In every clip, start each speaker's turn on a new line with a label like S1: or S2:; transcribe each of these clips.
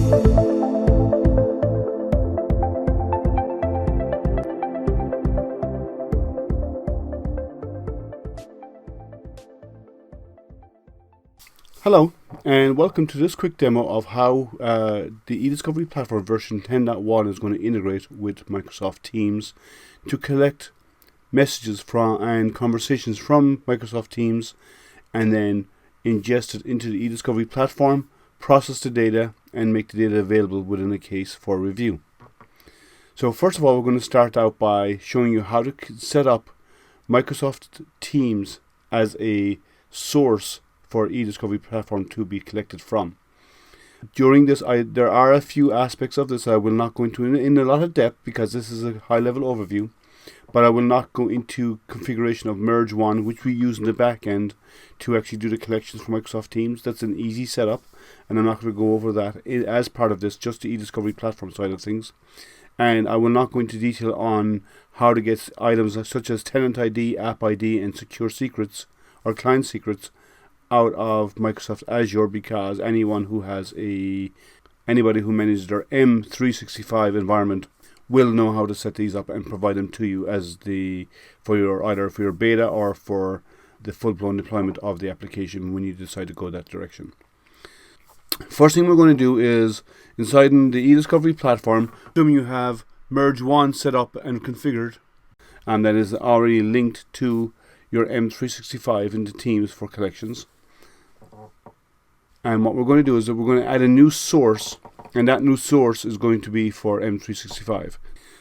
S1: Hello, and welcome to this quick demo of how the eDiscovery platform version 10.1 is going to integrate with Microsoft Teams to collect messages from and conversations from Microsoft Teams and then ingest it into the eDiscovery platform, process the data, and make the data available within a case for review. So first of all, we're going to start out by showing you how to set up Microsoft Teams as a source for eDiscovery platform to be collected from. During this, there are a few aspects of this I will not go into in a lot of depth because this is a high-level overview, but I will not go into configuration of Merge 1, which we use in the back end to actually do the collections for Microsoft Teams. That's an easy setup, and I'm not going to go over that as part of this, just the eDiscovery platform side of things. And I will not go into detail on how to get items such as tenant ID, app ID, and secure secrets or client secrets out of Microsoft Azure, because anybody who manages their M365 environment will know how to set these up and provide them to you as either for your beta or for the full-blown deployment of the application when you decide to go that direction. First thing we're going to do is inside the eDiscovery platform, assuming you have Merge 1 set up and configured, and that is already linked to your M365 into Teams for collections. And what we're going to do is that we're going to add a new source, and that new source is going to be for M365.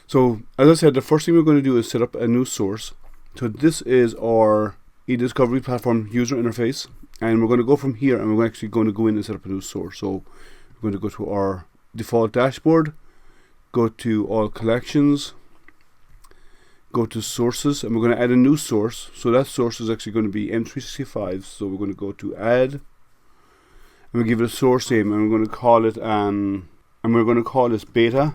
S1: So as I said, the first thing we're going to do is set up a new source. So this is our eDiscovery platform user interface, and we're going to go from here and we're actually going to go in and set up a new source. So we're going to go to our default dashboard, go to all collections, go to sources, and we're going to add a new source. So that source is actually going to be M365. So we're going to go to add, and we'll give it a source name, and we're going to call it this beta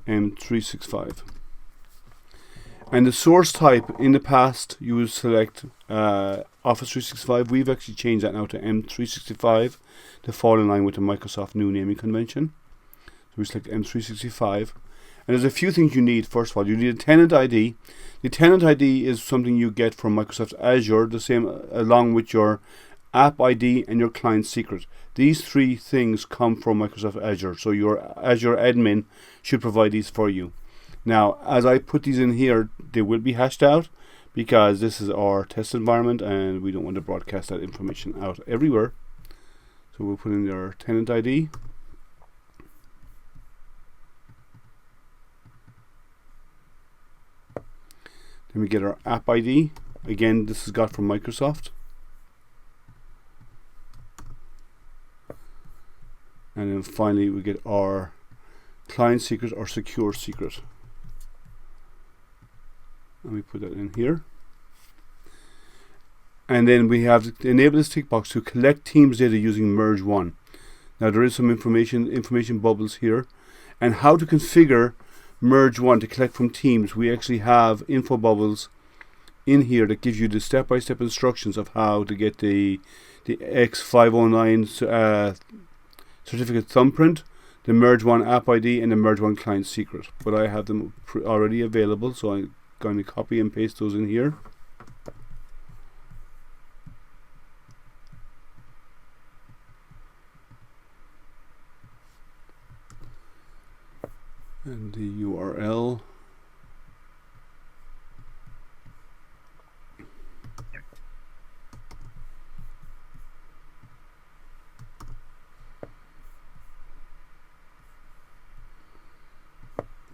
S1: M365. And the source type, in the past you would select Office 365. We've actually changed that now to M365 to fall in line with the Microsoft new naming convention. So we select M365. And there's a few things you need. First of all, you need a tenant ID. The tenant ID is something you get from Microsoft Azure, the same along with your app ID and your client secret. These three things come from Microsoft Azure, so your Azure admin should provide these for you. Now, as I put these in here, they will be hashed out because this is our test environment and we don't want to broadcast that information out everywhere. So we'll put in our tenant ID. Then we get our app ID. Again, this is got from Microsoft. And then finally we get our client secret or secure secret. Let me put that in here. And then we have to enable this tick box to collect Teams data using Merge 1. Now there is some information bubbles here. And how to configure Merge 1 to collect from Teams. We actually have info bubbles in here that gives you the step-by-step instructions of how to get the X509 certificate thumbprint, the Merge 1 app ID, and the Merge 1 client secret. But I have them already available, so I'm going to copy and paste those in here. And the URL.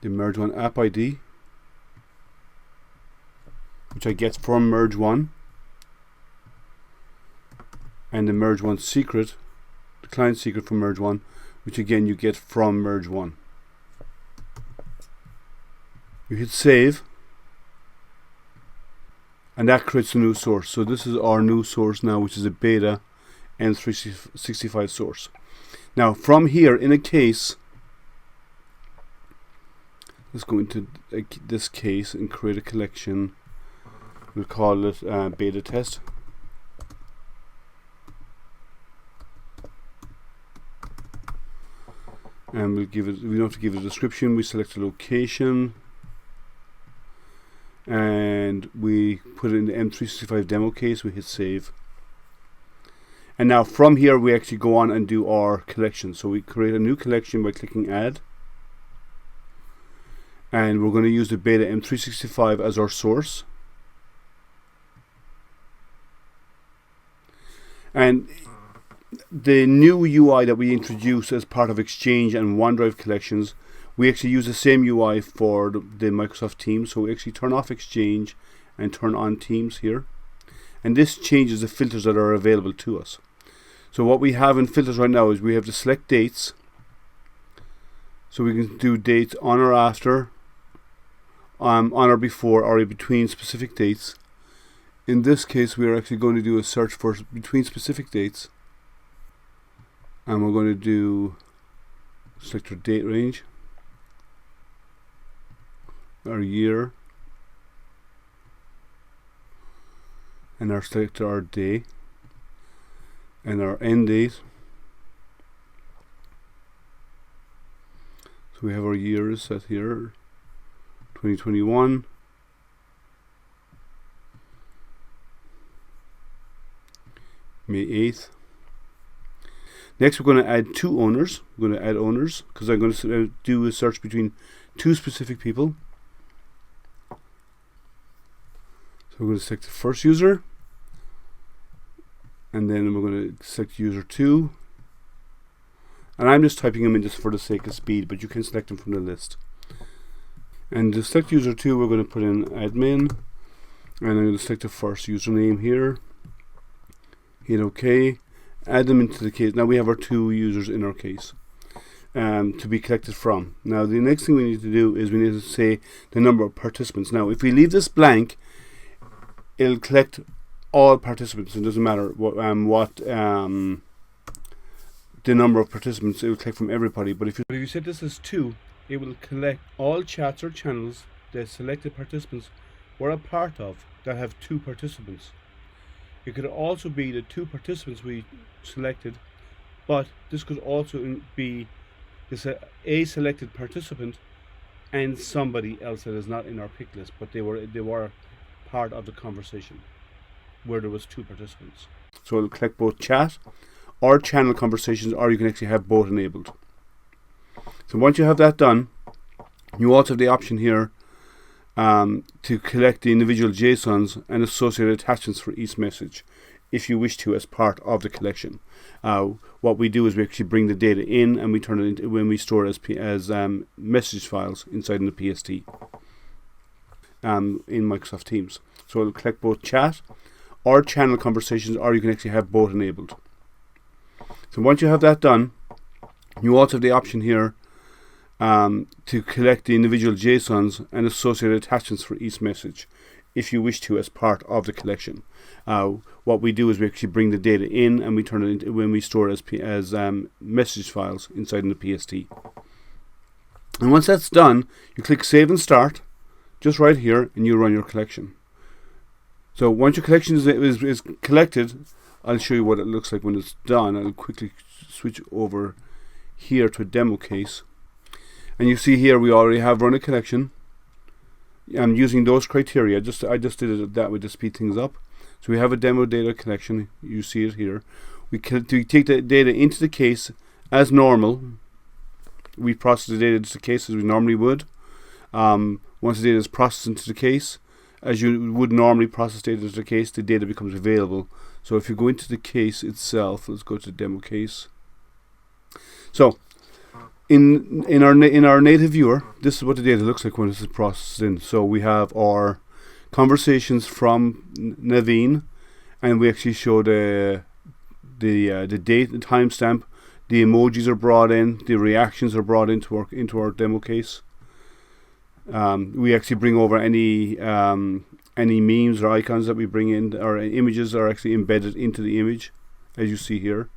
S1: The Merge 1 app ID, which I get from Merge 1, and the Merge 1 secret, the client secret from Merge 1, which again you get from Merge 1. You hit save, and that creates a new source. So this is our new source now, which is a beta M365 source. Now from here, in a case, let's go into this case and create a collection. We'll call it beta test. and we don't have to give it a description. We select a location, and we put it in the M365 demo case. We hit save, and now from here we actually go on and do our collection. So we create a new collection by clicking add, and we're going to use the beta M365 as our source. And the new UI that we introduced as part of Exchange and OneDrive collections, we actually use the same UI for the Microsoft Teams. So we actually turn off Exchange and turn on Teams here. And this changes the filters that are available to us. So what we have in filters right now is we have to select dates. So we can do dates on or after, on or before, or between specific dates. In this case, we are actually going to do a search for between specific dates, and we're going to select our date range, our year, and select our day, and our end date. So we have our years set here, 2021. May 8th. Next, we're going to add two owners. We're going to add owners because I'm going to do a search between two specific people. So we're going to select the first user, and then we're going to select user 2. And I'm just typing them in just for the sake of speed, but you can select them from the list. And to select user 2, we're going to put in admin, and I'm going to select the first username here. Hit OK, add them into the case. Now we have our two users in our case to be collected from. Now the next thing we need to do is we need to say the number of participants. Now if we leave this blank, it'll collect all participants. It doesn't matter what the number of participants, it will collect from everybody. But if you set this as 2, it will collect all chats or channels that selected participants were a part of that have 2 participants. It could also be the 2 participants we selected, but this could also be a selected participant and somebody else that is not in our pick list, but they were part of the conversation where there was 2 participants. So it'll collect both chat or channel conversations, or you can actually have both enabled. So once you have that done, you also have the option here to collect the individual JSONs and associated attachments for each message, if you wish to, as part of the collection. What we do is we actually bring the data in, and we turn it into when we store it as message files inside in the PST in Microsoft Teams. So it'll collect both chat or channel conversations, or you can actually have both enabled. So once you have that done, you also have the option here to collect the individual JSONs and associated attachments for each message, if you wish to, as part of the collection. What we do is we actually bring the data in, and we turn it into when we store it as message files inside in the PST. And once that's done, you click Save and Start, just right here, and you run your collection. So once your collection is collected, I'll show you what it looks like when it's done. I'll quickly switch over here to a demo case. And you see here we already have run a collection. I'm using those criteria. I just did it that way to speed things up. So we have a demo data collection. You see it here. We take the data into the case as normal. We process the data into the case as we normally would. Once the data is processed into the case, as you would normally process data into the case, the data becomes available. So if you go into the case itself, let's go to the demo case. So in our native viewer, this is what the data looks like when this is processed in. So we have our conversations from Naveen, and we actually show the date, the timestamp. The emojis are brought in, the reactions are brought into our demo case. We actually bring over any memes or icons that we bring in, or images are actually embedded into the image, as you see here.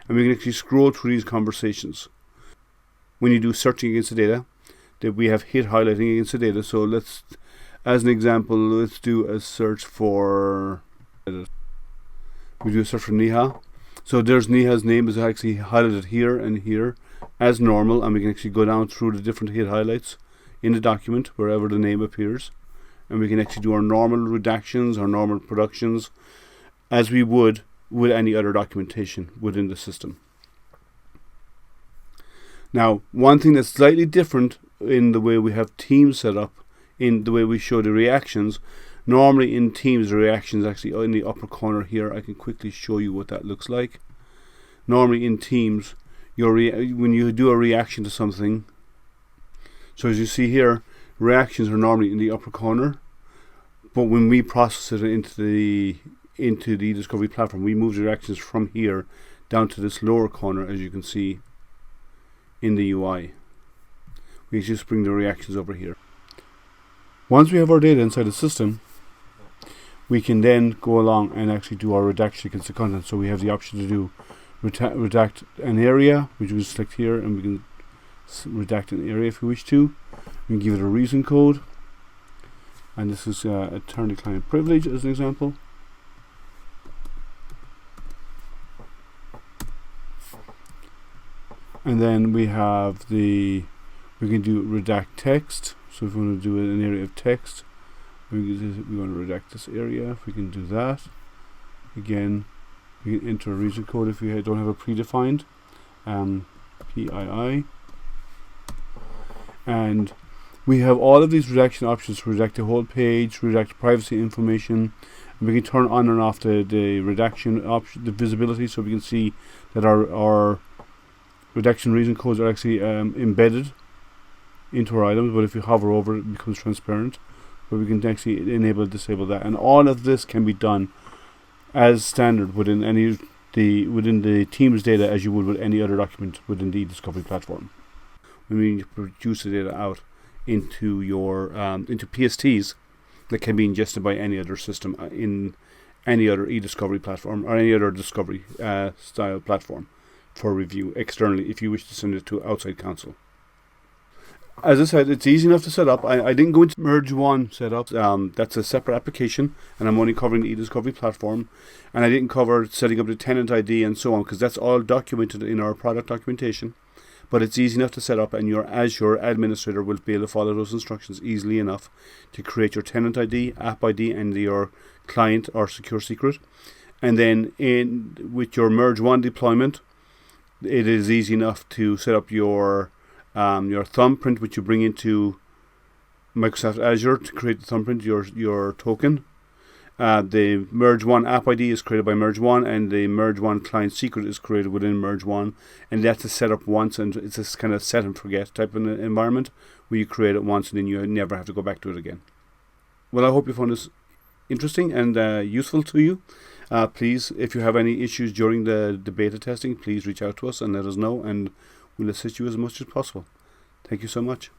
S1: And we can actually scroll through these conversations. When you do searching against the data, that we have hit highlighting against the data. So let's, as an example, let's do a search for, we do a search for Neha. So there's Neha's name is actually highlighted here and here, as normal, and we can actually go down through the different hit highlights in the document wherever the name appears, and we can actually do our normal redactions, our normal productions, as we would with any other documentation within the system. Now, one thing that's slightly different in the way we have Teams set up, in the way we show the reactions. Normally in Teams, the reactions actually in the upper corner here. I can quickly show you what that looks like. Normally in Teams, when you do a reaction to something, so as you see here, reactions are normally in the upper corner, but when we process it into the eDiscovery platform, we move the reactions from here down to this lower corner, as you can see in the UI. We just bring the reactions over here. Once we have our data inside the system, we can then go along and actually do our redaction against the content. So we have the option to do redact an area, which we select here, and we can redact an area if we wish to. We can give it a reason code, and this is attorney-client privilege as an example. And then we can do redact text. So if we want to do an area of text, we want to redact this area. If we can do that, again, we can enter a reason code if we don't have a predefined PII. And we have all of these redaction options: redact the whole page, redact privacy information, and we can turn on and off the redaction option, the visibility, so we can see that our redaction reason codes are actually embedded into our items. But if you hover over it, it becomes transparent. But we can actually enable and disable that, and all of this can be done as standard within the Teams data, as you would with any other document within the eDiscovery platform. When we produce the data out into your into PSTs that can be ingested by any other system in any other eDiscovery platform or any other discovery style platform for review externally, if you wish to send it to outside counsel. As I said, it's easy enough to set up. I didn't go into Merge One setup. That's a separate application, and I'm only covering the eDiscovery platform. And I didn't cover setting up the tenant ID and so on, because that's all documented in our product documentation. But it's easy enough to set up, and your Azure administrator will be able to follow those instructions easily enough to create your tenant ID, app ID, and your client or secure secret. And then with your Merge One deployment, it is easy enough to set up your thumbprint, which you bring into Microsoft Azure to create the thumbprint, your token. The Merge One app ID is created by Merge One, and the Merge One client secret is created within Merge One, and that's a set up once, and it's this kind of set and forget type of an environment where you create it once and then you never have to go back to it again. Well, I hope you found this interesting and useful to you. Please, if you have any issues during the beta testing, please reach out to us and let us know, and we'll assist you as much as possible. Thank you so much.